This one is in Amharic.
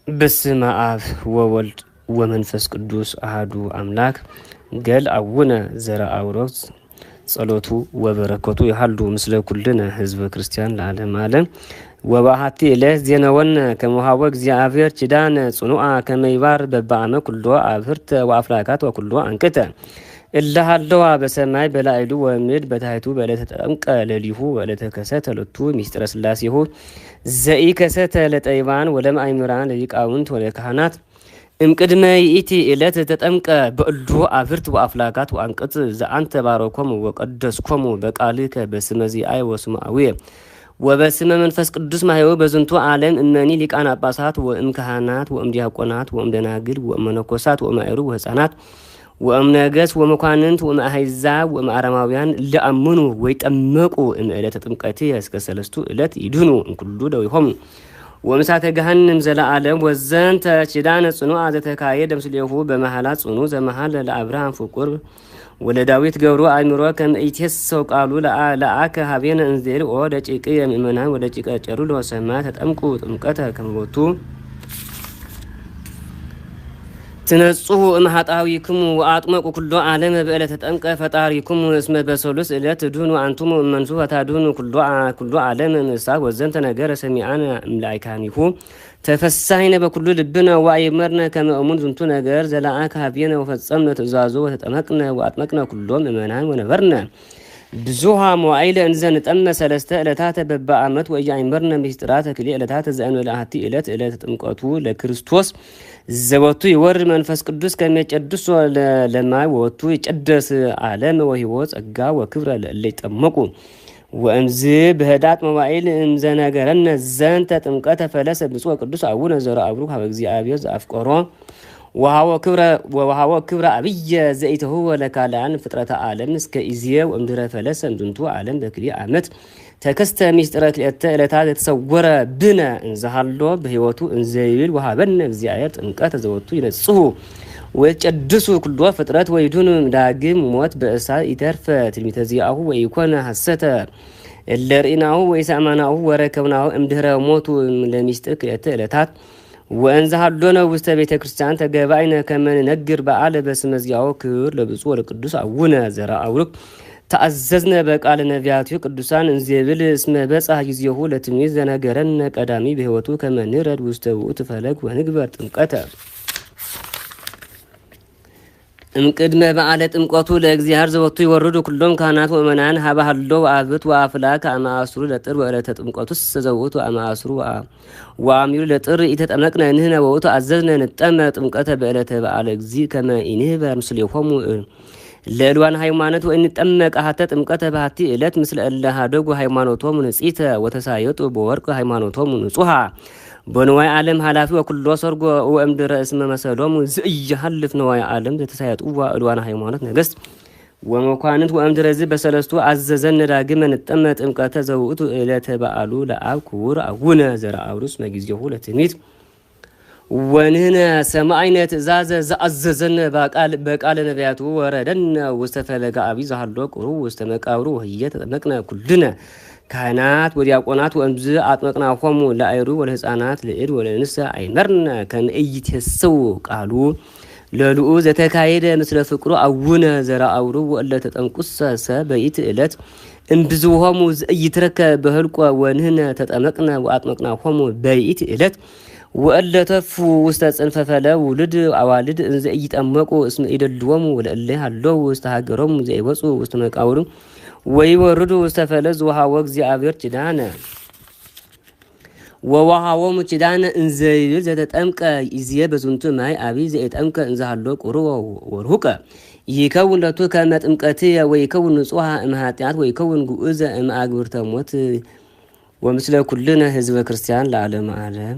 በስመ አብ ወወልድ ወመንፈስ ቅዱስ አሐዱ አምላክ ገል አቡነ ዘርአውሮስ ጸሎቱ ወበረከቱ ይሃሉ ምስለ ኩልነ ህዝበ ክርስቲያን ለዓለም ዓለም ወባሃቲ ዕለት ዜናወነ ከመሃወ እግዚአብሔር ኪዳነ ጽኑዓ ከመይባር በበአመ ኩሎ አብህርተ ወአፍላካት ወኩሎ አንቅተ እላሃለዋ በሰማይ በላይሉ ወምድ በታይቱ በለተ ተጠምቀ ለሊሁ ወለተ ከሰተ ለቱ ሚስጥረ ስላሴሁ ዘኢ ከሰተ ለጠይባን ወለም አይምራን ለሊቃውንት ወለካህናት እምቅድመ ይእቲ ዕለት ተጠምቀ በእሉ አብህርት ወአፍላካት ወአንቅት ዘአንተ ባረኮሙ ወቀደስኮሙ በቃልከ በስመ ዚአየ ወስመ አቡየ ወበስመ መንፈስ ቅዱስ ማህየው በዝንቱ ዓለም እመኒ ሊቃነ ጳጳሳት ወእም ካህናት ወእም ዲያቆናት ወእም ደናግል ወእም መነኮሳት ወእም አእሩ ወህፃናት ወእም ነገስ ወመኳንንት ወእም አሕዛብ ወእም አረማውያን ለአምኑ ወይጠመቁ እምዕለተ ጥምቀት እስከ ሰለስቱ ዕለት ይድኑ እንኩሉ ደዊሆሙ ወምሳተ ገሃነም ዘለዓለም ወዘንተ ኪዳነ ጽኑዓ ዘተካየደ ምስሌሁ በመሃላ ጽኑ ዘመሃል ለአብርሃም ፍቁር ወለዳዊት ገብሩ አእምሮ ከመኢቴሰው ቃሉ ለአከ ሀቤነ እንዜል ወደ ጭቅ የምእመናን ወደ ጭቀ ጨሩ ለወሰማ ተጠምቁ ጥምቀተ ከመቦቱ ትነጹሁ እምኃጣዊክሙ ወአጥመቁ ኩሎ ዓለም በዕለተ ተጠምቀ ፈጣሪክሙ እስመ በሰሉስ ዕለት ድኑ አንቱሙ እመንሱ ፈታድኑ ኩሎ ዓለም ምሳቅ ወዘንተ ነገረ ሰሚዓነ እምላይካኒሁ ተፈሳይነ በኩሉ ልብነ ወአይመርነ ከመ እሙን ዝንቱ ነገር ዘለአከ ሀቤነ ወፈጸምነ ትእዛዞ ወተጠመቅነ ወአጥመቅነ ኩሎም ምእመናን ወነበርነ ብዙሃ መዋዕለ እንዘ ንጠመ ሰለስተ ዕለታተ በበአመት ወኢያእመርነ ምስጢራተ ክልኤ ዕለታተ ዘእንበለ አሐቲ ዕለት ዕለተ ጥምቀቱ ለክርስቶስ ዘወቱ ይወርድ መንፈስ ቅዱስ ከመጨድሶ ለማይ ወቱ ይጨደስ ዓለም ወሕይወት ጸጋ ወክብረ ለእለ ይጠመቁ ወእምዝ በህዳት መዋዕል እምዘነገረነ ዘንተ ጥምቀተ ፈለሰ ብፁዕ ቅዱስ አቡነ ዘርአብሩክ ሀበ እግዚአብሔር ዘአፍቀሮ ወሃወ ክብረ አብየ ዘኢትሁወ ለካልአን ፍጥረተ ዓለም እስከ ኢዝየ ወእምድረ ፈለሰ እምዝንቱ ዓለም በክልኤ ዓመት ተከስተ ሚስጥረ ክልኤተ ዕለታት የተሰወረ ብነ እንዘሃሎ በሕይወቱ እንዘይብል ወሃበነ እግዚአብሔር ጥምቀተ ዘወቱ ይነጽሁ ወይጨድሱ ኩሎ ፍጥረት ወይዱን ዳግም ሞት በእሳት ይተርፈ ትንቢተ ዚአሁ ወይኮነ ሐሰተ እለርኢናሁ ወይሰማናሁ ወረከብናሁ እምድህረ ሞቱ ለሚስጥር ክልኤተ ዕለታት ወእንዘሃሎነ ውስተ ቤተ ክርስቲያን ተገባይነ ከመን ነግር በዓለ በስመ ዚአሁ ክብር ለብፁዕ ወለቅዱስ አቡነ ዘርአብሩክ ተአዘዝነ በቃለ ነቢያቱ ቅዱሳን እንዘብል እስመ በጽሐ ጊዜሁ ለትንቢት ዘነገረነ ቀዳሚ በሕይወቱ ከመ ንረድ ውስተ ውእቱ ፈለግ ወንግበር ጥምቀተ እምቅድመ በዓለ ጥምቀቱ ለእግዚአብሔር ዘወቱ ይወርዱ ኩሎም ካህናት ወመናን ሀባሃሎ ወአብት ወአፍላክ አማአስሩ ለጥር ወዕለተ ጥምቀቱስ ዘውቱ አማአስሩ ወአሚሩ ለጥር ኢተጠመቅነ ንሕነ ወውቱ አዘዝነ ንጠመቅ ጥምቀተ በዕለተ በዓለ እግዚእ ከመ ኢንህበር ምስሌሆሙ ለእልዋን ሃይማኖት ወኢንጠመቅ አሐተ ጥምቀተ በሐቲ ዕለት ምስለ እለ ሀደጉ ሃይማኖቶሙ ንጽሕተ ወተሳየጡ በወርቅ ሃይማኖቶሙ ንጹሐ በንዋይ ዓለም ኃላፊ ወኩሎ ሰርጎ ወእምድረ እስመ መሰሎሙ ዘኢይሃልፍ ንዋይ ዓለም ዘተሳየጡ እልዋን ሃይማኖት ነገስት ወመኳንንት ወእምድረ ዝ በሰለስቱ አዘዘን ዳግመ ንጠመቅ ጥምቀተ ዘውእቱ ዕለተ በዓሉ ለአብ ክቡር አቡነ ዘርአብሩስ መጊዜሁ ለትንቢት ወንህነ ሰማዕነ ትእዛዘ ዘአዘዘን በቃለ ነቢያቱ ወረደነ ውስተ ፈለገ አብይ ዘሃሎ ቁሩ ውስተ መቃብሩ ወህየ ተጠመቅነ ኩልነ ካህናት ወዲያቆናት ወእምዝ አጥመቅናሆሙ ለአይሩ ወለህፃናት ለእድ ወለንስተ አይመርነ ከመ ኢይትየስው ቃሉ ለልኡ ዘተካየደ ምስለ ፍቅሩ አቡነ ዘርአብሩክ ወእለ ተጠምቁሰ በይእቲ ዕለት እምብዝሆሙ ዘኢይትረከ በህልቆ ወንህነ ተጠመቅነ ወአጥመቅናሆሙ በይእቲ ዕለት ወእለ ተፉ ውስተ ጽንፈ ፈለ ውልድ አዋልድ እንዘ ኢይጠመቁ እስመ ኢደልዎሙ ወለእለ ሃለው ውስተ ሀገሮሙ ዘይወፁ ውስተ መቃብሩ ወይወርዱ ውስተ ፈለዝ ወሃወ እግዚአብሔር ኪዳነ ወወሃቦሙ ኪዳነ እንዘይብል ዘተጠምቀ ኢዝየ በዝንቱ ማይ አብይ ዘኢጠምቀ እንዘሃሎ ቁሩ ወርሁቀ ይከውን ለቱ ከመ ጥምቀትየ ወይከውን ንጹሐ እምኃጢአት ወይከውን ግዑዘ እምአግብርተ ሞት ወምስለ ኩልነ ህዝበ ክርስቲያን ለዓለመ ዓለም